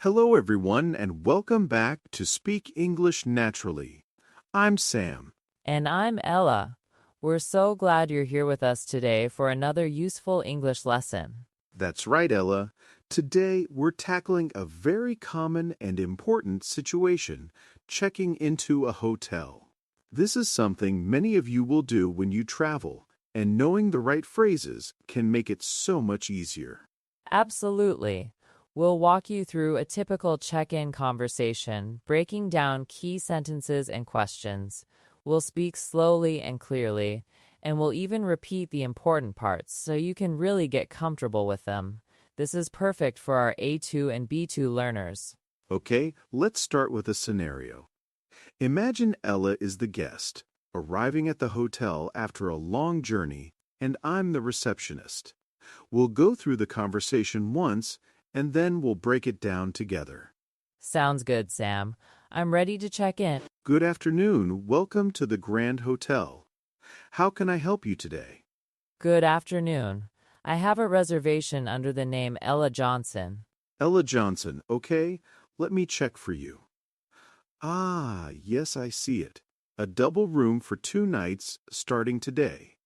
Hello, everyone, and welcome back to Speak English Naturally. I'm Sam. And I'm Ella. We're so glad you're here with us today for another useful English lesson. That's right, Ella. Today, we're tackling a very common and important situation, checking into a hotel. This is something many of you will do when you travel, and knowing the right phrases can make it so much easier. Absolutely. We'll walk you through a typical check-in conversation, breaking down key sentences and questions. We'll speak slowly and clearly, and we'll even repeat the important parts so you can really get comfortable with them. This is perfect for our A2 and B2 learners. Okay, let's start with a scenario. Imagine Ella is the guest, arriving at the hotel after a long journey, and I'm the receptionist. We'll go through the conversation once, and then we'll break it down together. Sounds good, Sam. I'm ready to check in. Good afternoon. Welcome to the Grand Hotel. How can I help you today? Good afternoon. I have a reservation under the name Ella Johnson. Ella Johnson, okay? Let me check for you. Ah, yes, I see it. A double room for 2 nights starting today.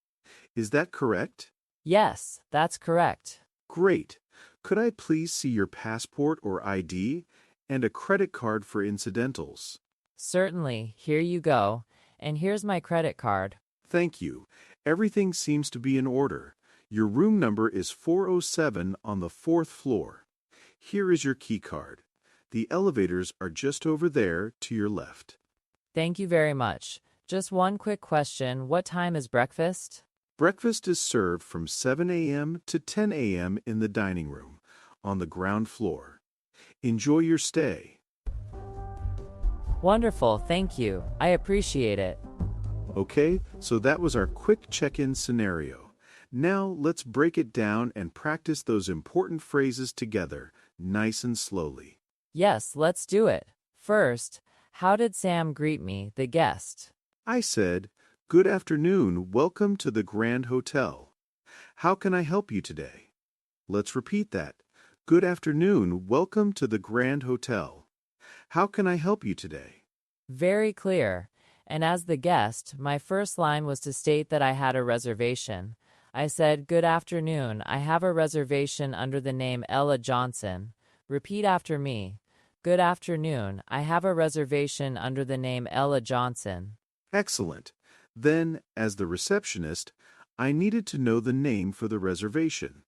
Is that correct? Yes, that's correct. Great. Could I please see your passport or ID and a credit card for incidentals? Certainly, here you go. And here's my credit card. Thank you. Everything seems to be in order. Your room number is 407 on the 4th floor. Here is your key card. The elevators are just over there to your left. Thank you very much. Just one quick question. What time is breakfast? Breakfast is served from 7 a.m. to 10 a.m. in the dining room on the ground floor. Enjoy your stay. Wonderful, thank you. I appreciate it. Okay, so that was our quick check-in scenario. Now let's break it down and practice those important phrases together, nice and slowly. Yes, let's do it. First, how did Sam greet me, the guest? I said, "Good afternoon, welcome to the Grand Hotel. How can I help you today?" Let's repeat that. Good afternoon, welcome to the Grand Hotel. How can I help you today? Very clear. And as the guest, my first line was to state that I had a reservation. I said, "Good afternoon, I have a reservation under the name Ella Johnson." Repeat after me. Good afternoon, I have a reservation under the name Ella Johnson. Excellent. Then, as the receptionist, I needed to know the name for the reservation.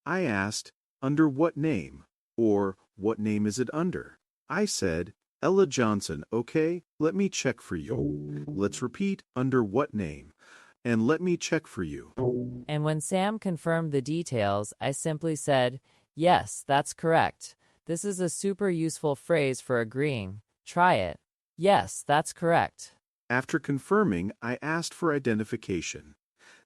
I asked, "Under what name?" or "What name is it under?" I said, "Ella Johnson, okay? Let me check for you." Let's repeat, "Under what name?" and "Let me check for you." And when Sam confirmed the details, I simply said, "Yes, that's correct." This is a super useful phrase for agreeing. Try it. Yes, that's correct. After confirming, I asked for identification.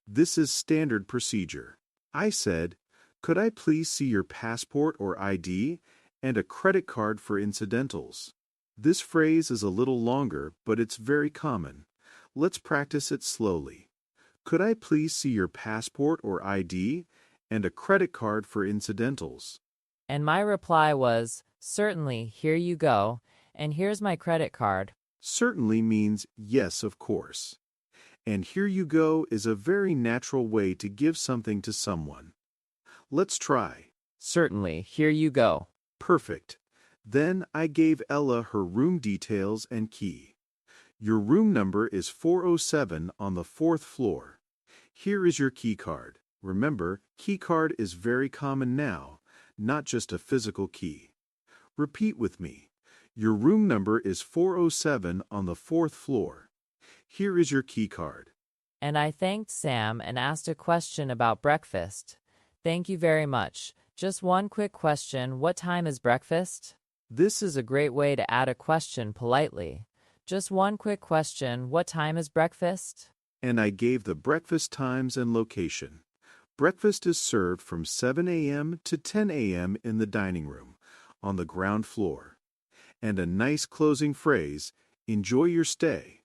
This is standard procedure. I said, "Could I please see your passport or ID and a credit card for incidentals?" This phrase is a little longer, but it's very common. Let's practice it slowly. Could I please see your passport or ID and a credit card for incidentals? And my reply was, "Certainly, here you go, and here's my credit card." Certainly means yes, of course. And "here you go" is a very natural way to give something to someone. Let's try. Certainly, here you go. Perfect. Then I gave Ella her room details and key. Your room number is 407 on the 4th floor. Here is your key card. Remember, key card is very common now, not just a physical key. Repeat with me. Your room number is 407 on the 4th floor. Here is your key card. And I thanked Sam and asked a question about breakfast. Thank you very much. Just one quick question. What time is breakfast? This is a great way to add a question politely. Just one quick question. What time is breakfast? And I gave the breakfast times and location. Breakfast is served from 7 a.m. to 10 a.m. in the dining room, on the ground floor. And a nice closing phrase, "Enjoy your stay."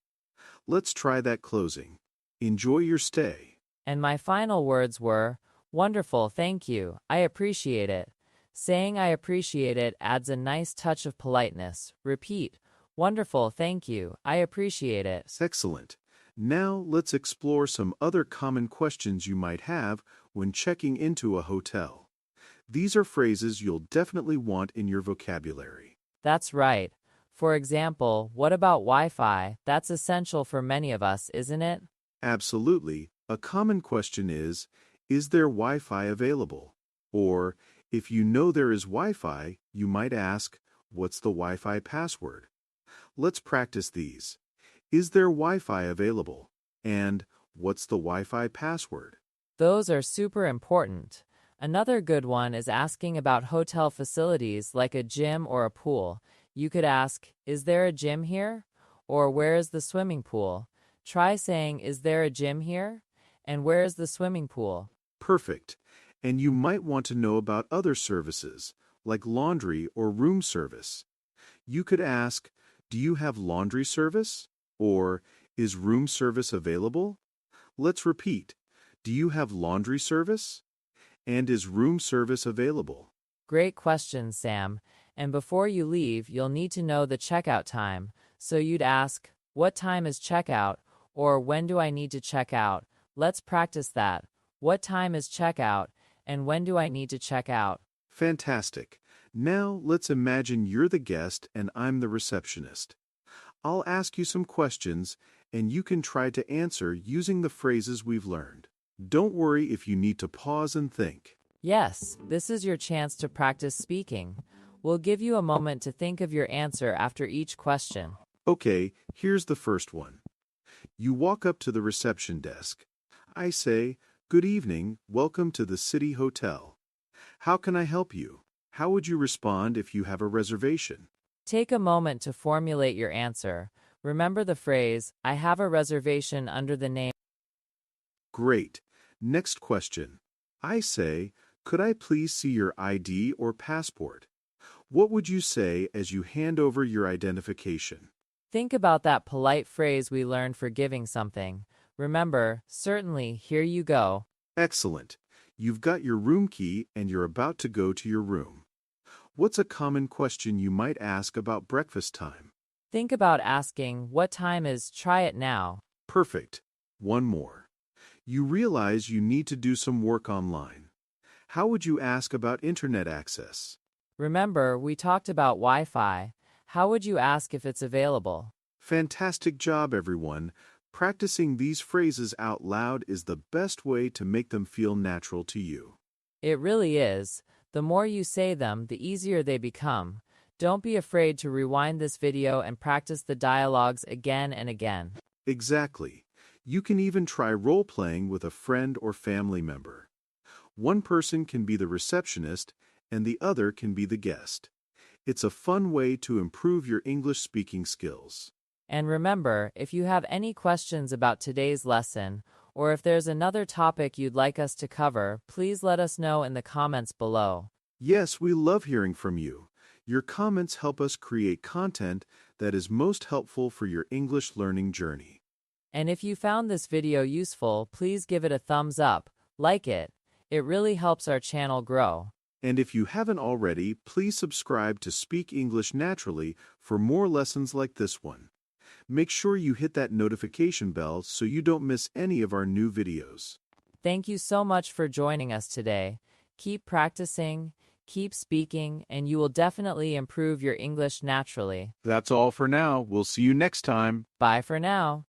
Let's try that closing. Enjoy your stay. And my final words were, "Wonderful, thank you. I appreciate it." Saying I appreciate it adds a nice touch of politeness. Repeat, wonderful, thank you, I appreciate it. Excellent. Now let's explore some other common questions you might have when checking into a hotel. These are phrases you'll definitely want in your vocabulary. That's right. For example, what about Wi-Fi? That's essential for many of us, isn't it? Absolutely. A common question is there Wi-Fi available? Or, if you know there is Wi-Fi, you might ask, what's the Wi-Fi password? Let's practice these. Is there Wi-Fi available? And what's the Wi-Fi password? Those are super important. Another good one is asking about hotel facilities like a gym or a pool. You could ask, is there a gym here? Or where is the swimming pool? Try saying, is there a gym here? And where is the swimming pool? Perfect. And you might want to know about other services, like laundry or room service. You could ask, do you have laundry service? Or, is room service available? Let's repeat. Do you have laundry service? And is room service available? Great question, Sam. And before you leave, you'll need to know the checkout time. So you'd ask, what time is checkout? Or when do I need to check out? Let's practice that. What time is checkout? And when do I need to check out? Fantastic. Now let's imagine you're the guest and I'm the receptionist. I'll ask you some questions and you can try to answer using the phrases we've learned. Don't worry if you need to pause and think. Yes, this is your chance to practice speaking. We'll give you a moment to think of your answer after each question. Okay, here's the first one. You walk up to the reception desk. I say, good evening, welcome to the City Hotel. How can I help you? How would you respond if you have a reservation? Take a moment to formulate your answer. Remember the phrase, I have a reservation under the name. Great. Next question. I say, could I please see your ID or passport? What would you say as you hand over your identification? Think about that polite phrase we learned for giving something. Remember, certainly, here you go. Excellent. You've got your room key and you're about to go to your room. What's a common question you might ask about breakfast time? Think about asking, what time is, try it now. Perfect. One more. You realize you need to do some work online. How would you ask about internet access? Remember, we talked about Wi-Fi. How would you ask if it's available? Fantastic job, everyone. Practicing these phrases out loud is the best way to make them feel natural to you. It really is. The more you say them, the easier they become. Don't be afraid to rewind this video and practice the dialogues again and again. Exactly. You can even try role-playing with a friend or family member. One person can be the receptionist and the other can be the guest. It's a fun way to improve your English speaking skills. And remember, if you have any questions about today's lesson, or if there's another topic you'd like us to cover, please let us know in the comments below. Yes, we love hearing from you. Your comments help us create content that is most helpful for your English learning journey. And if you found this video useful, please give it a thumbs up, like it. It really helps our channel grow. And if you haven't already, please subscribe to Speak English Naturally for more lessons like this one. Make sure you hit that notification bell so you don't miss any of our new videos. Thank you so much for joining us today. Keep practicing, keep speaking, and you will definitely improve your English naturally. That's all for now. We'll see you next time. Bye for now.